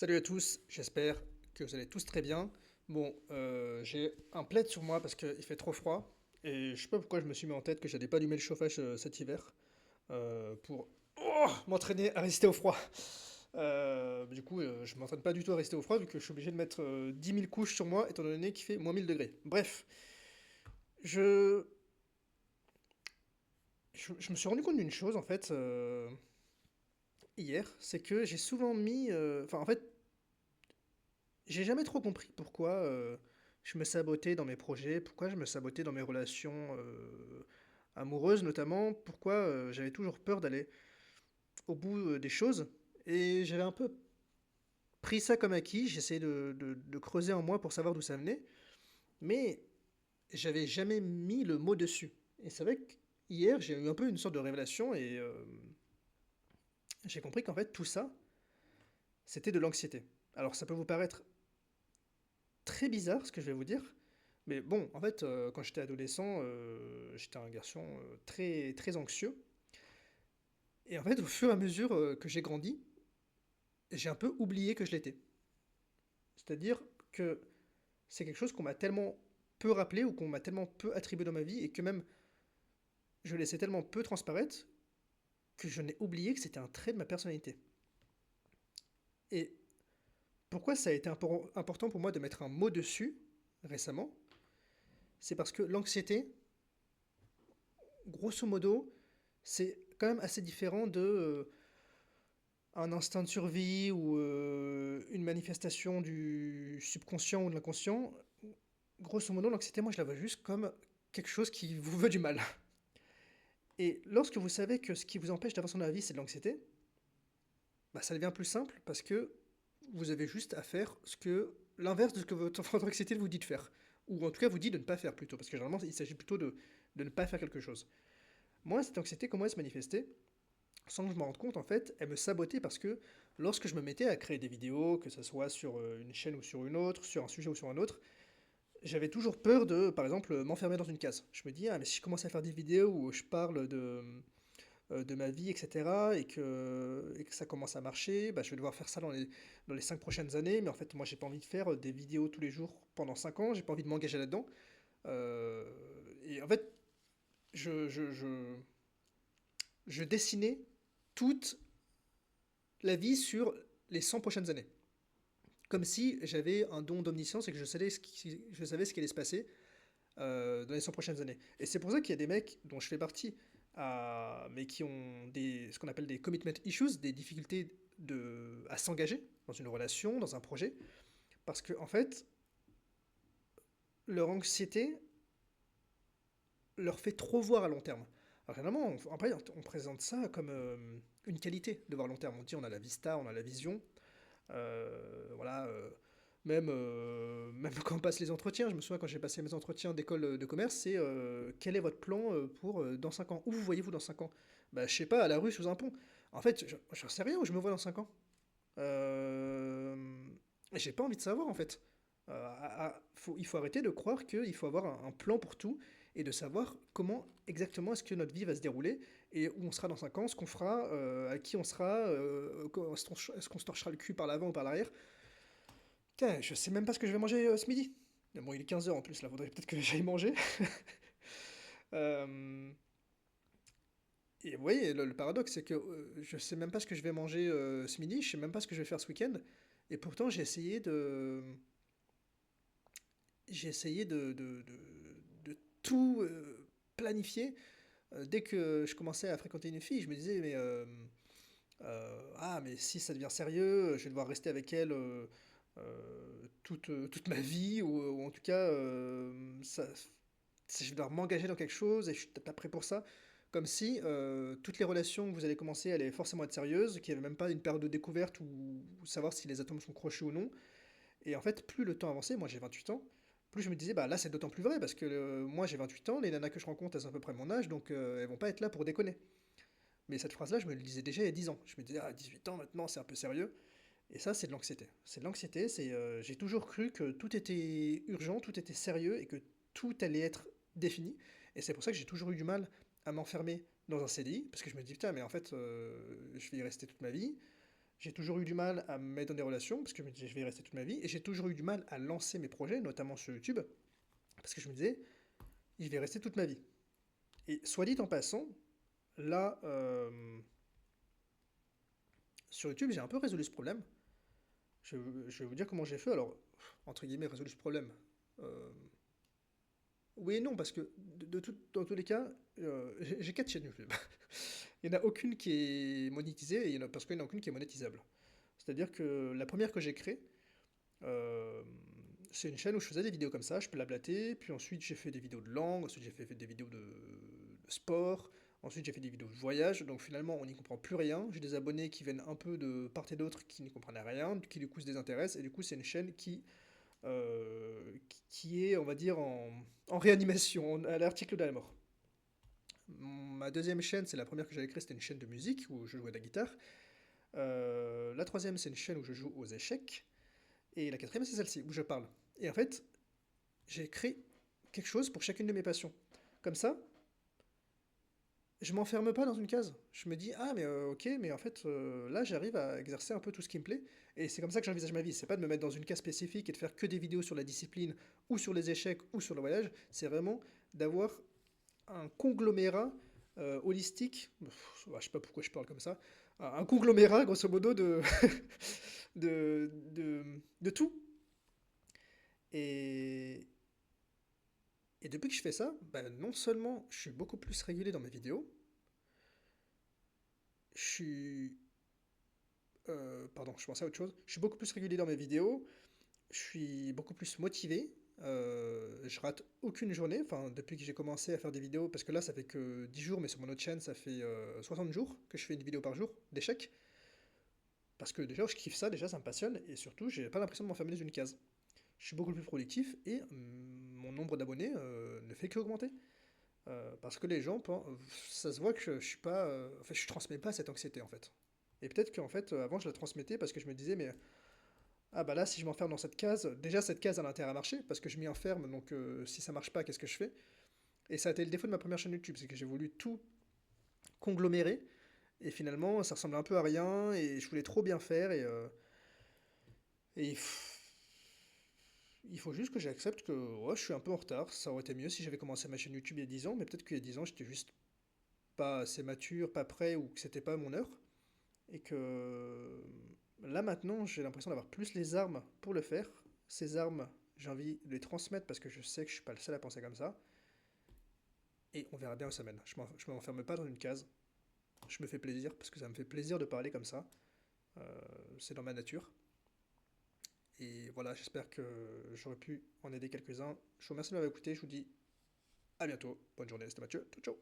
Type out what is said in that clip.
Salut à tous, j'espère que vous allez tous très bien. Bon, j'ai un plaid sur moi parce qu'il fait trop froid et je sais pas pourquoi je me suis mis en tête que j'allais pas allumer le chauffage cet hiver pour m'entraîner à résister au froid. Je m'entraîne pas du tout à résister au froid vu que je suis obligé de mettre 10 000 couches sur moi étant donné qu'il fait moins 1000 degrés. Bref, je, je me suis rendu compte d'une chose en fait hier, c'est que j'ai souvent mis, j'ai jamais trop compris pourquoi je me sabotais dans mes projets, pourquoi je me sabotais dans mes relations amoureuses notamment, pourquoi j'avais toujours peur d'aller au bout des choses. Et j'avais un peu pris ça comme acquis, j'essayais de creuser en moi pour savoir d'où ça venait, mais j'avais jamais mis le mot dessus. Et c'est vrai qu'hier, j'ai eu un peu une sorte de révélation et j'ai compris qu'en fait tout ça, c'était de l'anxiété. Alors ça peut vous paraître très bizarre ce que je vais vous dire. Mais bon, en fait, quand j'étais adolescent, j'étais un garçon très, très anxieux. Et en fait, au fur et à mesure que j'ai grandi, j'ai un peu oublié que je l'étais. C'est-à-dire que c'est quelque chose qu'on m'a tellement peu rappelé ou qu'on m'a tellement peu attribué dans ma vie et que même je laissais tellement peu transparaître que je n'ai oublié que c'était un trait de ma personnalité. Et pourquoi ça a été important pour moi de mettre un mot dessus récemment? C'est parce que l'anxiété, grosso modo, c'est quand même assez différent de un instinct de survie ou une manifestation du subconscient ou de l'inconscient. Grosso modo, l'anxiété, moi, je la vois juste comme quelque chose qui vous veut du mal. Et lorsque vous savez que ce qui vous empêche d'avancer dans la vie, c'est de l'anxiété, bah, ça devient plus simple parce que vous avez juste à faire ce que l'inverse de ce que votre anxiété vous dit de faire. Ou en tout cas, vous dit de ne pas faire plutôt. Parce que généralement, il s'agit plutôt de ne pas faire quelque chose. Moi, cette anxiété, comment elle se manifestait? Sans que je me rende compte, en fait, elle me sabotait parce que lorsque je me mettais à créer des vidéos, que ce soit sur une chaîne ou sur une autre, sur un sujet ou sur un autre, j'avais toujours peur de, par exemple, m'enfermer dans une case. Je me dis, ah, mais si je commence à faire des vidéos où je parle de ma vie, etc., et que ça commence à marcher, bah, je vais devoir faire ça dans les 5 prochaines années, mais en fait, moi, j'ai pas envie de faire des vidéos tous les jours pendant 5 ans, j'ai pas envie de m'engager là-dedans. Euh, et en fait, je, je, je, je dessinais toute la vie sur les 100 prochaines années. Comme si j'avais un don d'omniscience et que je savais ce qui allait se passer dans les 100 prochaines années. Et c'est pour ça qu'il y a des mecs dont je fais partie, mais qui ont ce qu'on appelle des commitment issues, des difficultés à s'engager dans une relation, dans un projet, parce que en fait, leur anxiété leur fait trop voir à long terme. Alors généralement, après, on présente ça comme une qualité de voir à long terme. On dit on a la vista, on a la vision, voilà, même quand on passe les entretiens, je me souviens quand j'ai passé mes entretiens d'école de commerce, c'est quel est votre plan pour dans 5 ans? Où vous voyez-vous dans 5 ans? Bah, je sais pas, à la rue sous un pont. En fait, je sais rien où je me vois dans 5 ans. Euh, j'ai pas envie de savoir en fait. Il faut arrêter de croire qu'il faut avoir un plan pour tout et de savoir comment exactement est-ce que notre vie va se dérouler et où on sera dans 5 ans, ce qu'on fera, à qui on sera, est-ce qu'on se torchera le cul par l'avant ou par l'arrière. Putain, je sais même pas ce que je vais manger ce midi. Mais bon, il est 15 heures en plus, là, faudrait peut-être que j'aille manger. Euh, et vous voyez, le paradoxe, c'est que je sais même pas ce que je vais manger ce midi, je sais même pas ce que je vais faire ce week-end, et pourtant j'ai essayé de tout planifier. Dès que je commençais à fréquenter une fille, je me disais, ah, mais si ça devient sérieux, je vais devoir rester avec elle toute ma vie, ou en tout cas, je vais devoir m'engager dans quelque chose et je suis pas prêt pour ça. Comme si toutes les relations que vous allez commencer allaient forcément être sérieuses, qu'il n'y avait même pas une période de découverte ou savoir si les atomes sont crochus ou non. Et en fait, plus le temps avançait, moi j'ai 28 ans, plus je me disais, bah là c'est d'autant plus vrai, parce que moi j'ai 28 ans, les nanas que je rencontre, elles ont à peu près mon âge, donc elles vont pas être là pour déconner. Mais cette phrase-là, je me le disais déjà il y a 10 ans. Je me disais, ah, 18 ans maintenant, c'est un peu sérieux. Et ça, c'est de l'anxiété. C'est de l'anxiété, j'ai toujours cru que tout était urgent, tout était sérieux et que tout allait être défini. Et c'est pour ça que j'ai toujours eu du mal à m'enfermer dans un CDI, parce que je me dis, putain, mais en fait, je vais y rester toute ma vie, J'ai toujours eu du mal à me mettre dans des relations, parce que je me disais, je vais y rester toute ma vie, et j'ai toujours eu du mal à lancer mes projets, notamment sur YouTube, parce que je me disais, je vais y rester toute ma vie. Et soit dit en passant, là, sur YouTube, j'ai un peu résolu ce problème. Je, je vais vous dire comment j'ai fait. Alors, entre guillemets, résolu ce problème. Euh, oui et non, parce que dans tous les cas, j'ai 4 chaînes YouTube. Il n'y en a aucune qui est monétisée, et parce qu'il n'y en a aucune qui est monétisable. C'est-à-dire que la première que j'ai créée, euh, c'est une chaîne où je faisais des vidéos comme ça, je peux la blater, puis ensuite j'ai fait des vidéos de langue, ensuite j'ai fait des vidéos de sport, ensuite j'ai fait des vidéos de voyage, donc finalement on n'y comprend plus rien. J'ai des abonnés qui viennent un peu de part et d'autre qui n'y comprennent rien, qui du coup se désintéressent, et du coup c'est une chaîne qui est, on va dire, en réanimation, à l'article de la mort. Ma deuxième chaîne, c'est la première que j'avais créée, c'était une chaîne de musique où je jouais de la guitare. La troisième, c'est une chaîne où je joue aux échecs. Et la quatrième, c'est celle-ci, où je parle. Et en fait, j'ai créé quelque chose pour chacune de mes passions. Comme ça, je m'enferme pas dans une case. Je me dis, ah, mais ok, mais en fait, là, j'arrive à exercer un peu tout ce qui me plaît. Et c'est comme ça que j'envisage ma vie. C'est pas de me mettre dans une case spécifique et de faire que des vidéos sur la discipline, ou sur les échecs, ou sur le voyage. C'est vraiment d'avoir un conglomérat holistique. Je sais pas pourquoi je parle comme ça. Un conglomérat, grosso modo, de tout. Et, et depuis que je fais ça, bah, non seulement je suis beaucoup plus régulier dans mes vidéos, je suis... pardon, je pensais à autre chose. Je suis beaucoup plus régulier dans mes vidéos, je suis beaucoup plus motivé. Je rate aucune journée, enfin depuis que j'ai commencé à faire des vidéos, parce que là ça fait que 10 jours, mais sur mon autre chaîne ça fait 60 jours que je fais une vidéo par jour d'échecs. Parce que déjà je kiffe ça, déjà ça me passionne, et surtout j'ai pas l'impression de m'enfermer dans une case. Je suis beaucoup plus productif et mon nombre d'abonnés ne fait qu'augmenter. Parce que les gens, ça se voit que je suis pas, en fait, je transmets pas cette anxiété en fait. Et peut-être qu'en fait, avant, je la transmettais parce que je me disais, mais ah bah là, si je m'enferme dans cette case, déjà cette case a l'intérêt à marcher parce que je m'y enferme, donc si ça marche pas, qu'est-ce que je fais? Et ça a été le défaut de ma première chaîne YouTube, c'est que j'ai voulu tout conglomérer et finalement, ça ressemblait un peu à rien et je voulais trop bien faire et il faut juste que j'accepte que ouais, je suis un peu en retard. Ça aurait été mieux si j'avais commencé ma chaîne YouTube il y a 10 ans, mais peut-être qu'il y a 10 ans, j'étais juste pas assez mature, pas prêt ou que c'était pas mon heure. Et que là maintenant, j'ai l'impression d'avoir plus les armes pour le faire. Ces armes, j'ai envie de les transmettre parce que je sais que je suis pas le seul à penser comme ça. Et on verra bien où ça mène. Je m'enferme pas dans une case. Je me fais plaisir parce que ça me fait plaisir de parler comme ça. C'est dans ma nature. Et voilà, j'espère que j'aurais pu en aider quelques-uns. Je vous remercie de m'avoir écouté. Je vous dis à bientôt. Bonne journée, c'était Mathieu. Ciao, ciao.